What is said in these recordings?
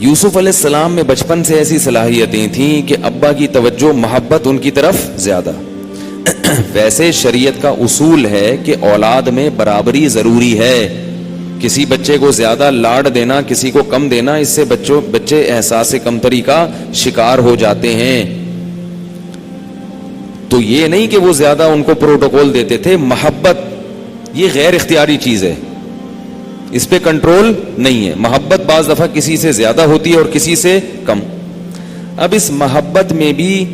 یوسف علیہ السلام میں بچپن سے ایسی صلاحیتیں تھیں کہ ابا کی توجہ محبت ان کی طرف زیادہ. ویسے شریعت کا اصول ہے کہ اولاد میں برابری ضروری ہے. کسی بچے کو زیادہ لاڈ دینا, کسی کو کم دینا, اس سے بچے احساس کمتری کا شکار ہو جاتے ہیں. تو یہ نہیں کہ وہ زیادہ ان کو پروٹوکول دیتے تھے. محبت یہ غیر اختیاری چیز ہے, اس پہ کنٹرول نہیں ہے. محبت بعض دفعہ کسی سے زیادہ ہوتی ہے اور کسی سے کم. اب اس محبت میں بھی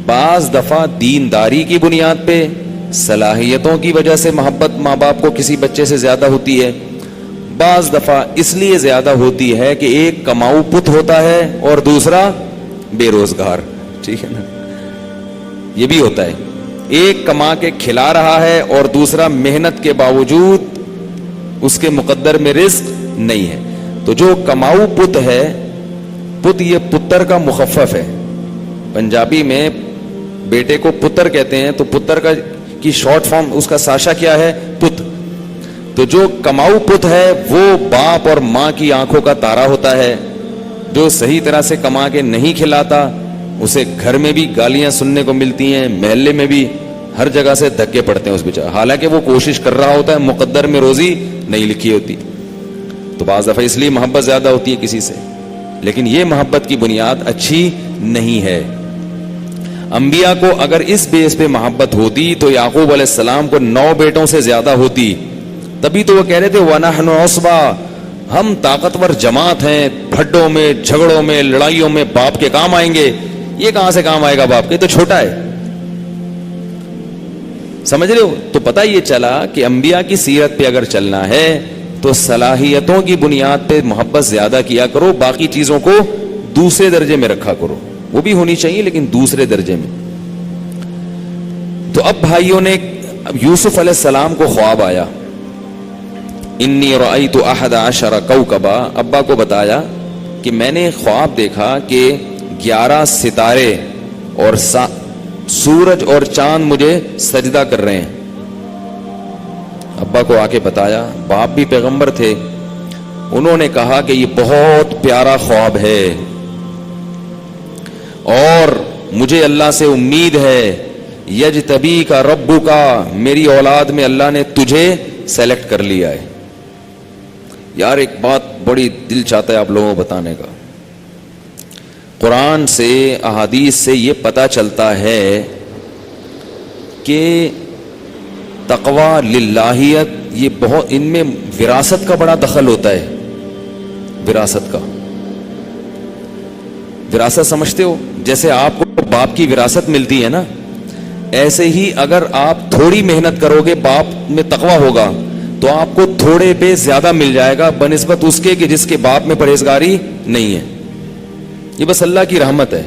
بعض دفعہ دینداری کی بنیاد پہ, صلاحیتوں کی وجہ سے محبت ماں باپ کو کسی بچے سے زیادہ ہوتی ہے. بعض دفعہ اس لیے زیادہ ہوتی ہے کہ ایک کماؤ پت ہوتا ہے اور دوسرا بے روزگار. ٹھیک ہے نا, یہ بھی ہوتا ہے. ایک کما کے کھلا رہا ہے اور دوسرا محنت کے باوجود اس کے مقدر میں رزق نہیں ہے. تو جو کماؤ پت ہے, پت یہ پتر کا مخفف ہے. پنجابی میں بیٹے کو پتر کہتے ہیں, تو پتر کی شارٹ فارم اس کا ساشا کیا ہے, پت. تو جو کماؤ پت ہے وہ باپ اور ماں کی آنکھوں کا تارا ہوتا ہے. جو صحیح طرح سے کما کے نہیں کھلاتا اسے گھر میں بھی گالیاں سننے کو ملتی ہیں, محلے میں بھی ہر جگہ سے دھکے پڑتے ہیں اس بیچارے, حالانکہ وہ کوشش کر رہا ہوتا ہے, مقدر میں روزی نہیں لکھی ہوتی. تو بعض دفعہ اس لیے محبت زیادہ ہوتی ہے کسی سے, لیکن یہ محبت کی بنیاد اچھی نہیں ہے. انبیاء کو اگر اس بیس پہ محبت ہوتی تو یعقوب علیہ السلام کو 9 بیٹوں سے زیادہ ہوتی. تبھی تو وہ کہہ رہے تھے وَنَحْنُ عُصْبَةٌ, ہم طاقتور جماعت ہیں, بھڈوں میں, جھگڑوں میں, لڑائیوں میں باپ کے کام آئیں گے. یہ کہاں سے کام آئے گا باپ کے, تو چھوٹا ہے. سمجھ رہے ہو؟ تو پتہ یہ چلا کہ انبیاء کی سیرت پہ اگر چلنا ہے تو صلاحیتوں کی بنیاد پہ محبت زیادہ کیا کرو, باقی چیزوں کو دوسرے درجے میں رکھا کرو. وہ بھی ہونی چاہیے لیکن دوسرے درجے میں. تو اب بھائیوں نے, اب یوسف علیہ السلام کو خواب آیا, انی رأیت 11 کوکبا. ابا کو بتایا کہ میں نے خواب دیکھا کہ 11 ستارے اور سورج اور چاند مجھے سجدہ کر رہے ہیں. ابا کو آ کے بتایا, باپ بھی پیغمبر تھے, انہوں نے کہا کہ یہ بہت پیارا خواب ہے اور مجھے اللہ سے امید ہے, یجتبی کا ربو کا, میری اولاد میں اللہ نے تجھے سیلیکٹ کر لیا ہے. یار ایک بات بڑی دل چاہتا ہے آپ لوگوں کو بتانے کا. قرآن سے, احادیث سے یہ پتہ چلتا ہے کہ تقوی, للہیت, یہ بہت, ان میں وراثت کا بڑا دخل ہوتا ہے. وراثت کا, وراثت سمجھتے ہو؟ جیسے آپ کو باپ کی وراثت ملتی ہے نا, ایسے ہی اگر آپ تھوڑی محنت کرو گے, باپ میں تقوی ہوگا, تو آپ کو تھوڑے پہ زیادہ مل جائے گا بنسبت اس کے کہ جس کے باپ میں پرہیزگاری نہیں ہے. یہ بس اللہ کی رحمت ہے.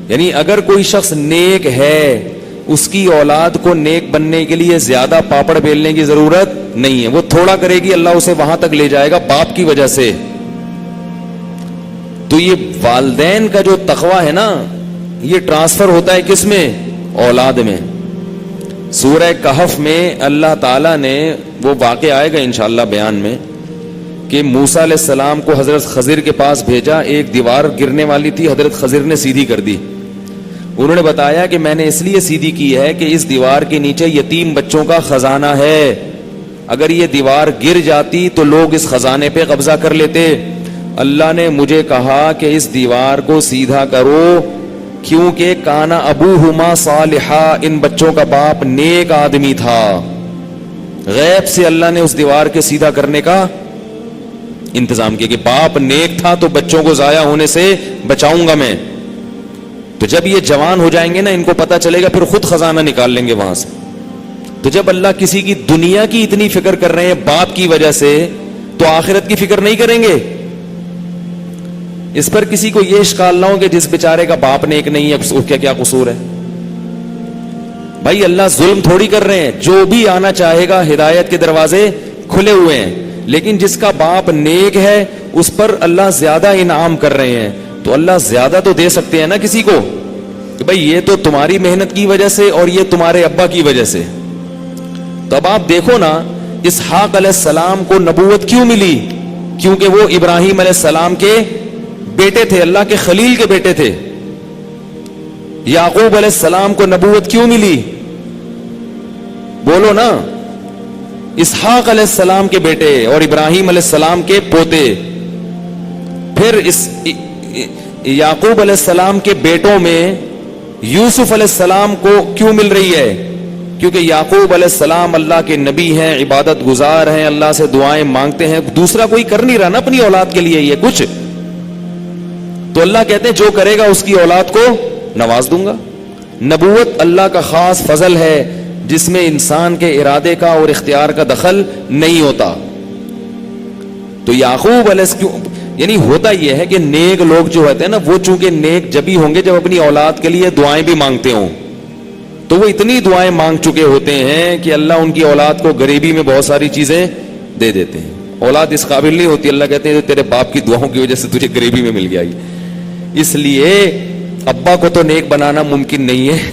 یعنی اگر کوئی شخص نیک ہے, اس کی اولاد کو نیک بننے کے لیے زیادہ پاپڑ بیلنے کی ضرورت نہیں ہے. وہ تھوڑا کرے گی, اللہ اسے وہاں تک لے جائے گا باپ کی وجہ سے. تو یہ والدین کا جو تقوی ہے نا, یہ ٹرانسفر ہوتا ہے کس میں؟ اولاد میں. سورہ کہف میں اللہ تعالیٰ نے, وہ واقعہ آئے گا انشاءاللہ بیان میں, کہ موسیٰ علیہ السلام کو حضرت خضر کے پاس بھیجا. ایک دیوار گرنے والی تھی, حضرت خضر نے سیدھی کر دی. انہوں نے بتایا کہ میں نے اس لیے سیدھی کی ہے کہ اس دیوار کے نیچے یتیم بچوں کا خزانہ ہے, اگر یہ دیوار گر جاتی تو لوگ اس خزانے پہ قبضہ کر لیتے. اللہ نے مجھے کہا کہ اس دیوار کو سیدھا کرو, کیونکہ کانا ابوہما صالحا, ان بچوں کا باپ نیک آدمی تھا. غیب سے اللہ نے اس دیوار کے سیدھا کرنے کا انتظام کیا کہ باپ نیک تھا تو بچوں کو ضائع ہونے سے بچاؤں گا میں. تو جب یہ جوان ہو جائیں گے نا, ان کو پتا چلے گا, پھر خود خزانہ نکال لیں گے وہاں سے. تو جب اللہ کسی کی دنیا کی اتنی فکر کر رہے ہیں باپ کی وجہ سے, تو آخرت کی فکر نہیں کریں گے؟ اس پر کسی کو یہ اشکال نہ ہو کہ جس بیچارے کا باپ نیک نہیں ہے اس کا کیا قصور ہے. بھائی اللہ ظلم تھوڑی کر رہے ہیں, جو بھی آنا چاہے گا ہدایت کے دروازے کھلے ہوئے ہیں, لیکن جس کا باپ نیک ہے اس پر اللہ زیادہ انعام کر رہے ہیں. تو اللہ زیادہ تو دے سکتے ہیں نا کسی کو, کہ بھائی یہ تو تمہاری محنت کی وجہ سے اور یہ تمہارے ابا کی وجہ سے. تو اب آپ دیکھو نا, اسحاق علیہ السلام کو نبوت کیوں ملی؟ کیونکہ وہ ابراہیم علیہ السلام کے بیٹے تھے, اللہ کے خلیل کے بیٹے تھے. یعقوب علیہ السلام کو نبوت کیوں ملی؟ بولو نا. اسحاق علیہ السلام کے بیٹے اور ابراہیم علیہ السلام کے پوتے. پھر اس یعقوب علیہ السلام کے بیٹوں میں یوسف علیہ السلام کو کیوں مل رہی ہے؟ کیونکہ یعقوب علیہ السلام اللہ کے نبی ہیں, عبادت گزار ہیں, اللہ سے دعائیں مانگتے ہیں. دوسرا کوئی کر نہیں رہا نا اپنی اولاد کے لیے یہ کچھ, تو اللہ کہتے ہیں جو کرے گا اس کی اولاد کو نواز دوں گا. نبوت اللہ کا خاص فضل ہے جس میں انسان کے ارادے کا اور اختیار کا دخل نہیں ہوتا. تو یعقوب علیہ السلام, یعنی ہوتا یہ ہے کہ نیک لوگ جو ہوتے ہیں نا, وہ چونکہ نیک جبھی ہوں گے جب اپنی اولاد کے لیے دعائیں بھی مانگتے ہوں. تو وہ اتنی دعائیں مانگ چکے ہوتے ہیں کہ اللہ ان کی اولاد کو غریبی میں بہت ساری چیزیں دے دیتے ہیں. اولاد اس قابل نہیں ہوتی, اللہ کہتے ہیں تیرے باپ کی دعاؤں کی وجہ سے تجھے غریبی میں مل گیا. اس لیے ابا کو تو نیک بنانا ممکن نہیں ہے.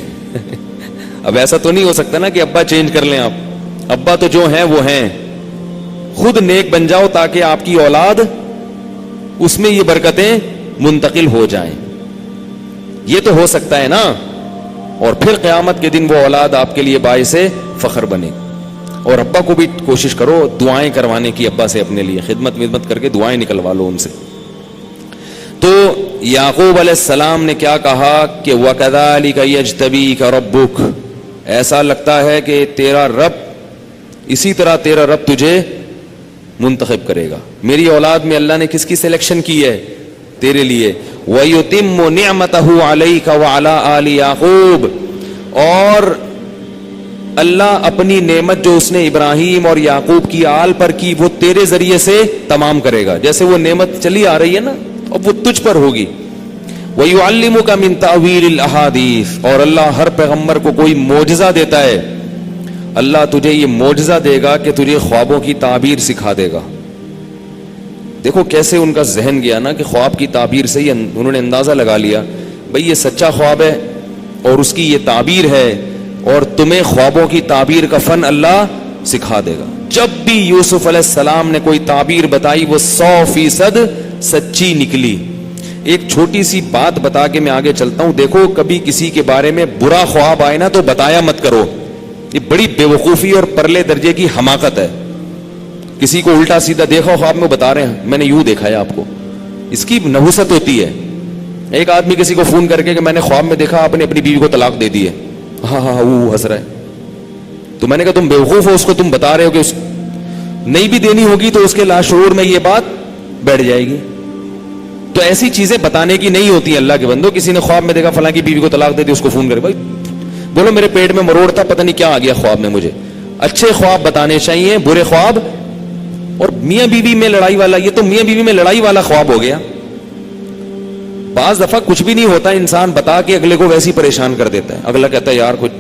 اب ایسا تو نہیں ہو سکتا نا کہ ابا چینج کر لیں آپ. ابا تو جو ہیں وہ ہیں. خود نیک بن جاؤ تاکہ آپ کی اولاد اس میں یہ برکتیں منتقل ہو جائیں. یہ تو ہو سکتا ہے نا. اور پھر قیامت کے دن وہ اولاد آپ کے لیے باعث فخر بنے. اور ابا کو بھی کوشش کرو دعائیں کروانے کی, ابا سے اپنے لیے خدمت کر کے دعائیں نکلوا لو ان سے. تو یعقوب علیہ السلام نے کیا کہا کہ وَكَذَلِكَ يَجْتَبِيكَ رَبُّكَ, ایسا لگتا ہے کہ تیرا رب, اسی طرح تیرا رب تجھے منتخب کرے گا. میری اولاد میں اللہ نے کس کی سلیکشن کی ہے؟ تیرے لیے. وَيُتِمُّ نِعْمَتَهُ عَلَيْكَ وَعَلَىٰ آلِ يَعْقُوبَ, اور اللہ اپنی نعمت جو اس نے ابراہیم اور یعقوب کی آل پر کی وہ تیرے ذریعے سے تمام کرے گا. جیسے وہ نعمت چلی آ رہی ہے نا, اب وہ تجھ پر ہوگی. وَيُعَلِّمُكَ مِن تَأْوِيلِ الْأَحَادِيثِ, اور اللہ ہر پیغمبر کو کوئی معجزہ دیتا ہے. اللہ تجھے یہ معجزہ دے گا کہ تجھے خوابوں کی تعبیر سکھا دے گا. دیکھو کیسے ان کا ذہن گیا نا کہ خواب کی تعبیر سے ہی انہوں نے اندازہ لگا لیا بھئی یہ سچا خواب ہے اور اس کی یہ تعبیر ہے, اور تمہیں خوابوں کی تعبیر کا فن اللہ سکھا دے گا. جب بھی یوسف علیہ السلام نے کوئی تعبیر بتائی وہ 100% سچی نکلی. ایک چھوٹی سی بات بتا کے میں آگے چلتا ہوں. دیکھو کبھی کسی کے بارے میں برا خواب آئے نا تو بتایا مت کرو. یہ بڑی بے وقوفی اور پرلے درجے کی حماقت ہے. کسی کو الٹا سیدھا دیکھا خواب میں بتا رہے ہیں میں نے یوں دیکھا ہے آپ کو, اس کی نحوست ہوتی ہے. ایک آدمی کسی کو فون کر کے کہ میں نے خواب میں دیکھا آپ نے اپنی بیوی کو طلاق دے دی ہے, ہاں وہ ہنس رہا ہے. تو میں نے کہا تم بیوقوف ہو, اس کو تم بتا رہے ہو کہ اس نہیں بھی دینی ہوگی تو اس کے لاشعور میں یہ بات بیٹھ جائے گی. تو ایسی چیزیں بتانے کی نہیں ہوتی اللہ کے بندو. کسی نے خواب میں دیکھا فلاں کی بیوی کو طلاق دے دی, اس کو فون کرے بھائی بولو میرے پیٹ میں مروڑ تھا پتہ نہیں کیا آ گیا خواب میں مجھے. اچھے خواب بتانے چاہیے, برے خواب. اور میاں بیوی میں لڑائی والا, یہ تو میاں بیوی میں لڑائی والا خواب ہو گیا. بعض دفعہ کچھ بھی نہیں ہوتا, انسان بتا کے اگلے کو ویسے ہی پریشان کر دیتا ہے. اگلا کہتا ہے یار کچھ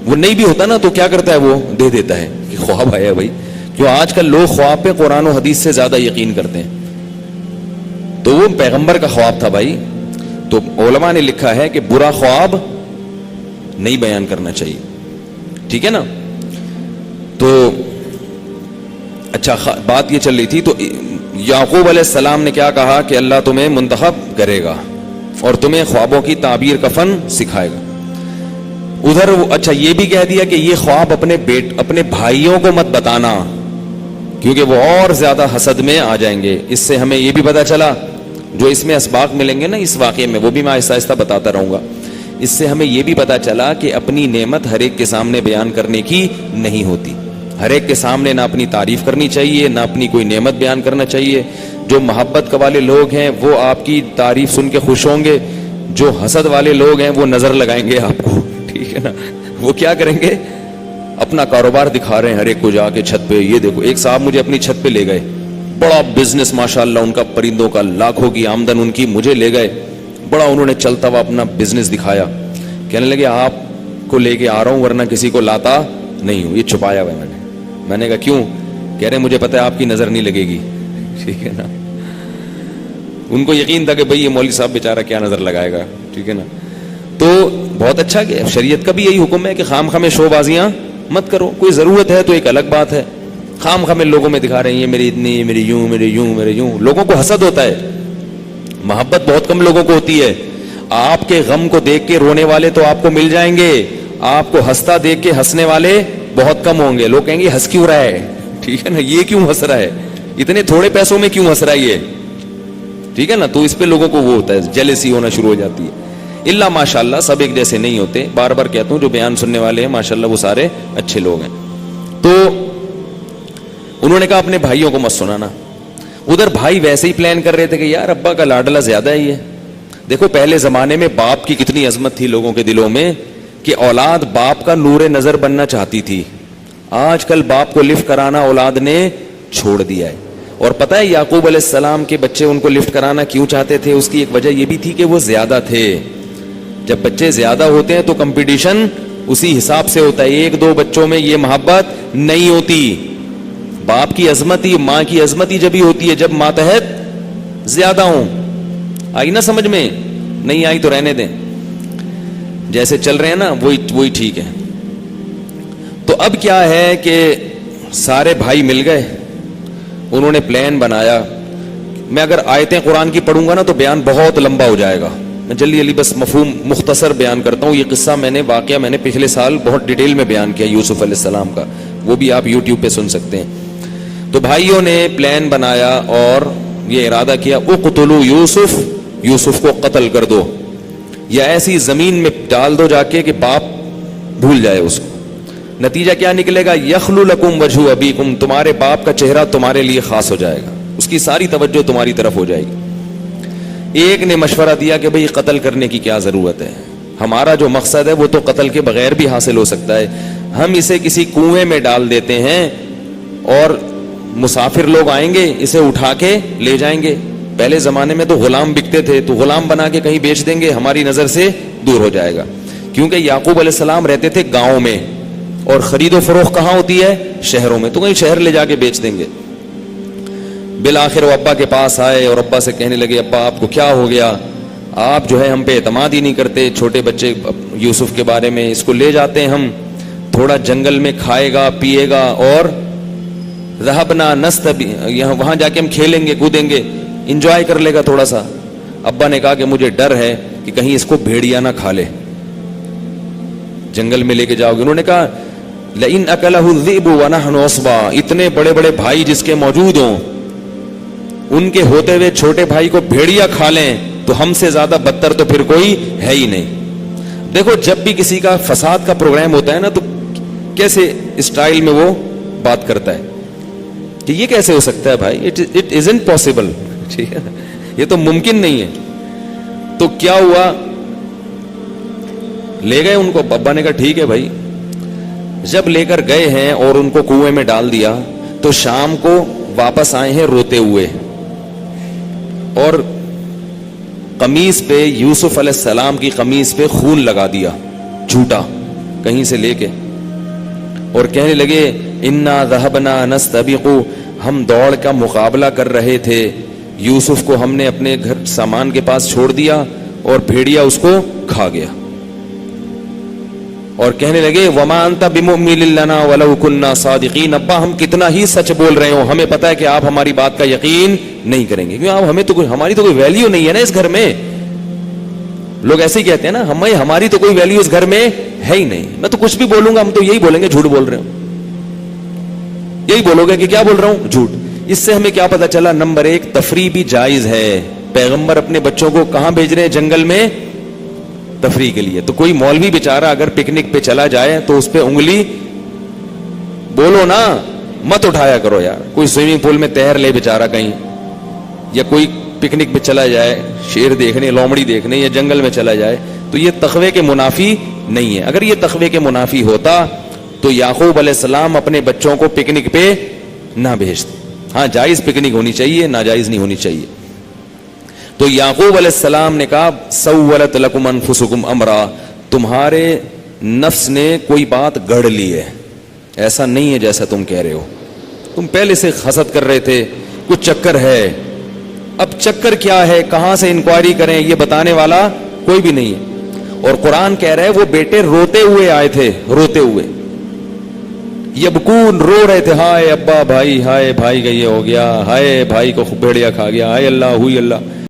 وہ نہیں بھی ہوتا نا تو کیا کرتا ہے وہ دے دیتا ہے کہ خواب آیا بھائی. کیوں آج کل لوگ خواب پہ قرآن و حدیث سے زیادہ یقین کرتے ہیں. تو وہ پیغمبر کا خواب تھا بھائی. تو علماء نے لکھا ہے کہ برا خواب نہیں بیان کرنا چاہیے, ٹھیک ہے نا. تو اچھا بات یہ چل رہی تھی. تو یعقوب علیہ السلام نے کیا کہا کہ اللہ تمہیں منتخب کرے گا اور تمہیں خوابوں کی تعبیر کا فن سکھائے گا. ادھر اچھا یہ بھی کہہ دیا کہ یہ خواب اپنے بھائیوں کو مت بتانا کیونکہ وہ اور زیادہ حسد میں آ جائیں گے. اس سے ہمیں یہ بھی پتا چلا, جو اس میں اسباق ملیں گے نا اس واقعے میں وہ بھی میں آہستہ آہستہ بتاتا رہوں گا. اس سے ہمیں یہ بھی پتا چلا کہ اپنی نعمت ہر ایک کے سامنے بیان کرنے کی نہیں ہوتی. ہر ایک کے سامنے نہ اپنی تعریف کرنی چاہیے نہ اپنی کوئی نعمت بیان کرنا چاہیے. جو محبت والے لوگ ہیں وہ آپ کی تعریف سن کے خوش ہوں گے, جو حسد والے لوگ ہیں وہ نظر لگائیں گے آپ کو, ٹھیک ہے نا. وہ کیا کریں گے, اپنا کاروبار دکھا رہے ہیں ہر ایک کو جا کے چھت پہ. یہ دیکھو ایک صاحب مجھے اپنی چھت پہ لے گئے, بڑا بزنس ماشاءاللہ ان کا, پرندوں کا لاکھوں کی آمدن ان کی. مجھے لے گئے, بڑا انہوں نے چلتا ہوا اپنا بزنس دکھایا. کہنے لگے آپ کو لے کے آ رہا ہوں ورنہ کسی کو لاتا نہیں ہوں, یہ چھپایا ہوا ہے میں نے کہا کیوں؟ کہہ رہے مجھے پتا ہے آپ کی نظر نہیں لگے گی, ٹھیک ہے نا. ان کو یقین تھا کہ بھئی یہ مولوی صاحب بیچارہ کیا نظر لگائے گا, ٹھیک ہے نا. تو بہت اچھا کہ شریعت کا بھی یہی حکم ہے کہ خام خام شو بازیاں مت کرو. کوئی ضرورت ہے تو ایک الگ بات ہے, خام خام لوگوں میں دکھا رہے ہیں یہ میری اتنی، میری یوں، میری یوں، میرے یوں. لوگوں کو حسد ہوتا ہے، محبت بہت کم لوگوں کو ہوتی ہے. آپ کے غم کو دیکھ کے رونے والے تو آپ کو مل جائیں گے، آپ کو ہنستا دیکھ کے ہنسنے والے بہت کم ہوں گے. لوگ کہیں گے ہنس کیوں رہا ہے، ٹھیک ہے نا، یہ کیوں ہنس رہا ہے، اتنے تھوڑے پیسوں میں کیوں ہنس رہا ہے یہ، ٹھیک ہے نا. تو اس پہ لوگوں کو وہ ہوتا ہے، جیلسی ہونا شروع ہو جاتی ہے. اللہ ماشاءاللہ سب ایک جیسے نہیں ہوتے، بار بار کہتا ہوں جو بیان سننے والے ہیں ماشاءاللہ وہ سارے اچھے لوگ ہیں. تو انہوں نے کہا اپنے بھائیوں کو مت سنانا. ادھر بھائی ویسے ہی پلان کر رہے تھے کہ یار ابا کا لاڈلا زیادہ ہی ہے. دیکھو پہلے زمانے میں باپ کی کتنی عظمت تھی لوگوں کے دلوں میں کہ اولاد باپ کا نور نظر بننا چاہتی تھی. آج کل باپ کو لفٹ کرانا اولاد نے چھوڑ دیا ہے. اور پتہ ہے یعقوب علیہ السلام کے بچے ان کو لفٹ کرانا کیوں چاہتے تھے؟ اس کی ایک وجہ یہ بھی تھی کہ وہ زیادہ تھے. جب بچے زیادہ ہوتے ہیں تو کمپٹیشن اسی حساب سے ہوتا ہے. ایک دو بچوں میں یہ محبت نہیں ہوتی. باپ کی عظمت ہی، ماں کی عظمت ہی جب ہی ہوتی ہے جب ماتحت زیادہ ہوں. آئی نا سمجھ میں؟ نہیں آئی تو رہنے دیں، جیسے چل رہے ہیں نا وہی ٹھیک ہے. تو اب کیا ہے کہ سارے بھائی مل گئے، انہوں نے پلان بنایا. میں اگر آیتیں قرآن کی پڑھوں گا نا تو بیان بہت لمبا ہو جائے گا. میں جلدی جلدی بس مفہوم مختصر بیان کرتا ہوں. یہ قصہ واقعہ میں نے پچھلے سال بہت ڈیٹیل میں بیان کیا یوسف علیہ السلام کا، وہ بھی آپ یوٹیوب پہ سن سکتے ہیں. تو بھائیوں نے پلان بنایا اور یہ ارادہ کیا اقتلوا یوسف، یوسف کو قتل کر دو یا ایسی زمین میں ڈال دو جا کے کہ باپ بھول جائے اس کو. نتیجہ کیا نکلے گا؟ یخلو لکم وجہ ابیکم، تمہارے باپ کا چہرہ تمہارے لیے خاص ہو جائے گا، اس کی ساری توجہ تمہاری طرف ہو جائے گی. ایک نے مشورہ دیا کہ بھئی قتل کرنے کی کیا ضرورت ہے، ہمارا جو مقصد ہے وہ تو قتل کے بغیر بھی حاصل ہو سکتا ہے. ہم اسے کسی کنویں میں ڈال دیتے ہیں اور مسافر لوگ آئیں گے اسے اٹھا کے لے جائیں گے. پہلے زمانے میں تو غلام بکتے تھے، تو غلام بنا کے کہیں بیچ دیں گے، ہماری نظر سے دور ہو جائے گا. کیونکہ یعقوب علیہ السلام رہتے تھے گاؤں میں اور خرید و فروخت کہاں ہوتی ہے؟ شہروں میں، تو کہیں شہر لے جا کے بیچ دیں گے. بالآخر وہ ابا کے پاس آئے اور ابا سے کہنے لگے ابا آپ کو کیا ہو گیا، آپ جو ہے ہم پہ اعتماد ہی نہیں کرتے. چھوٹے بچے یوسف کے بارے میں، اس کو لے جاتے ہیں ہم، تھوڑا جنگل میں کھائے گا پیے گا اور ذهبنا نستبق، یہاں وہاں جا کے ہم کھیلیں گے کودیں گے، انجوائے کر لے گا تھوڑا سا. ابا نے کہا کہ مجھے ڈر ہے کہ کہیں اس کو بھیڑیا نہ کھا لے، جنگل میں لے کے جاؤ گے. انہوں نے کہا لئن اکلہ الذئب ونحن عصبہ، اتنے بڑے بڑے بھائی جس کے موجود ہوں، ان کے ہوتے ہوئے چھوٹے بھائی کو بھیڑیا کھا لیں تو ہم سے زیادہ بدتر تو پھر کوئی ہے ہی نہیں. دیکھو جب بھی کسی کا فساد کا پروگرام ہوتا ہے نا تو کیسے اسٹائل میں وہ بات کرتا ہے کہ یہ کیسے ہو سکتا ہے بھائی، اٹ ازنٹ پاسبل، ٹھیک ہے، یہ تو ممکن نہیں ہے. تو کیا ہوا، لے گئے ان کو. ابا نے کہا ٹھیک ہے بھائی. جب لے کر گئے ہیں اور ان کو کنویں میں ڈال دیا تو شام کو واپس آئے ہیں روتے ہوئے، اور قمیص پہ یوسف علیہ السلام کی قمیص پہ خون لگا دیا جھوٹا کہیں سے لے کے، اور کہنے لگے انا ذهبنا نستبق، ہم دوڑ کا مقابلہ کر رہے تھے، یوسف کو ہم نے اپنے گھر سامان کے پاس چھوڑ دیا اور بھیڑیا اس کو کھا گیا. اور کہنے لگے وما انت بمؤمن لنا ولو كنا صادقین، ابا ہم کتنا ہی سچ بول رہے ہوں ہمیں پتا ہے کہ آپ ہماری بات کا یقین نہیں کریں گے، کیونکہ ہمیں تو ہماری تو کوئی ویلیو نہیں ہے نا اس گھر میں. لوگ ایسے ہی کہتے ہیں نا ہماری تو کوئی ویلیو اس گھر میں ہے ہی نہیں، میں تو کچھ بھی بولوں گا ہم تو یہی بولیں گے جھوٹ بول رہے ہوں، یہی بولو گے کہ کیا بول رہا ہوں، جھوٹ. اس سے ہمیں کیا پتا چلا؟ نمبر ایک، تفریح بھی جائز ہے. پیغمبر اپنے بچوں کو کہاں بھیج رہے ہیں؟ جنگل میں تفریح کے لیے. تو کوئی مولوی بیچارہ اگر پکنک پہ چلا جائے تو اس پہ انگلی بولو نا مت اٹھایا کرو یار. کوئی سوئمنگ پول میں تیر لے بیچارہ کہیں، یا کوئی پکنک پہ چلا جائے شیر دیکھنے لومڑی دیکھنے یا جنگل میں چلا جائے تو یہ تقوی کے منافی نہیں ہے. اگر یہ تقوی کے منافی ہوتا تو یعقوب علیہ السلام اپنے بچوں کو پکنک پہ نہ بھیجتے. ہاں جائز پکنک ہونی چاہیے، ناجائز نہیں ہونی چاہیے. تو یعقوب علیہ السلام نے کہا سولت لکم انفسکم امرا، تمہارے نفس نے کوئی بات گڑھ لی ہے، ایسا نہیں ہے جیسا تم کہہ رہے ہو. تم پہلے سے حسد کر رہے تھے، کچھ چکر ہے. اب چکر کیا ہے، کہاں سے انکوائری کریں، یہ بتانے والا کوئی بھی نہیں ہے. اور قرآن کہہ رہا ہے وہ بیٹے روتے ہوئے آئے تھے، روتے ہوئے. یبکون رو رہے تھے، ہائے ابا بھائی، ہائے بھائی کا یہ ہو گیا، ہائے بھائی کو بھیڑیا کھا گیا، ہائے اللہ ہوئی اللہ.